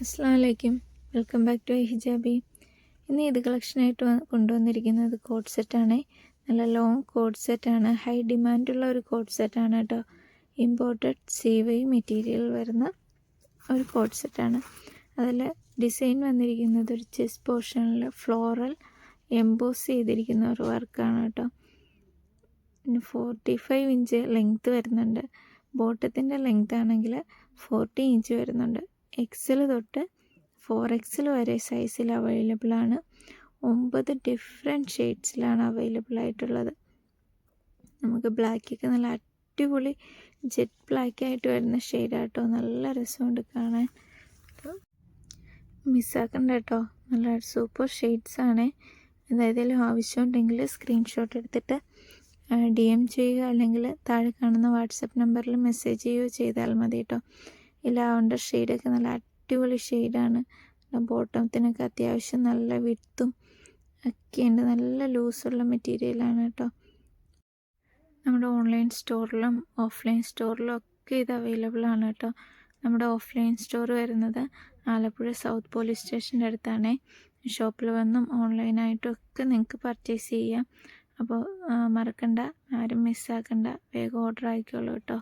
അസ്സലാമലൈക്കും. Welcome back to ഹിജാബി. ഇന്ന് ഇത് കളക്ഷനായിട്ട് കൊണ്ടുവന്നിരിക്കുന്നത് കോഡ് സെറ്റാണ്. നല്ല ലോങ് കോഡ് സെറ്റാണ്. ഹൈ ഡിമാൻഡുള്ള ഒരു കോഡ് സെറ്റാണ് കേട്ടോ. ഇമ്പോർട്ടഡ് CY മെറ്റീരിയൽ വരുന്ന ഒരു കോഡ് സെറ്റാണ്. അതിൽ ഡിസൈൻ വന്നിരിക്കുന്നത് ഒരു ചെസ്റ്റ് പോർഷനിൽ ഫ്ലോറൽ എംബോസ് ചെയ്തിരിക്കുന്ന ഒരു വർക്കാണ് കേട്ടോ. 45 ഇഞ്ച് ലെങ്ത്ത് വരുന്നുണ്ട്. ബോട്ടത്തിൻ്റെ ലെങ്ത്ത് ആണെങ്കിൽ 40 ഇഞ്ച് വരുന്നുണ്ട്. XL തൊട്ട് 4XL വരെ സൈസിൽ അവൈലബിൾ ആണ്. 9 ഡിഫറെൻറ്റ് ഷെയ്ഡ്സിലാണ് അവൈലബിൾ ആയിട്ടുള്ളത്. നമുക്ക് ബ്ലാക്കൊക്കെ നല്ല അടിപൊളി ജെറ്റ് ബ്ലാക്കായിട്ട് വരുന്ന ഷെയ്ഡാട്ടോ. നല്ല രസമുണ്ട് കാണാൻ. മിസ്സാക്കണ്ട കേട്ടോ, നല്ല സൂപ്പർ ഷെയ്ഡ്സാണ്. ഏതായാലും ആവശ്യമുണ്ടെങ്കിൽ സ്ക്രീൻഷോട്ട് എടുത്തിട്ട് DM ചെയ്യുക, അല്ലെങ്കിൽ താഴെ കാണുന്ന വാട്സപ്പ് നമ്പറിൽ മെസ്സേജ് ചെയ്യുകയോ ചെയ്താൽ മതി കേട്ടോ. ഈ ലാവണ്ടർ ഷെയ്ഡൊക്കെ നല്ല അടിപൊളി ഷെയ്ഡാണ്. ബോട്ടത്തിനൊക്കെ അത്യാവശ്യം നല്ല വിഡ്ത്തും ഒക്കെയുണ്ട്. നല്ല ലൂസുള്ള മെറ്റീരിയലാണ് കേട്ടോ. നമ്മുടെ ഓൺലൈൻ സ്റ്റോറിലും ഓഫ്ലൈൻ സ്റ്റോറിലും ഒക്കെ ഇത് അവൈലബിൾ ആണ് കേട്ടോ. നമ്മുടെ ഓഫ്ലൈൻ സ്റ്റോർ വരുന്നത് ആലപ്പുഴ സൗത്ത് പോലീസ് സ്റ്റേഷൻ്റെ അടുത്താണ്. ഷോപ്പിൽ വന്നും ഓൺലൈനായിട്ടും ഒക്കെ നിങ്ങൾക്ക് പർച്ചേസ് ചെയ്യാം. അപ്പോൾ മറക്കണ്ട, ആരും മിസ്സാക്കണ്ട, വേഗം ഓർഡർ ആയിക്കോളൂ കേട്ടോ.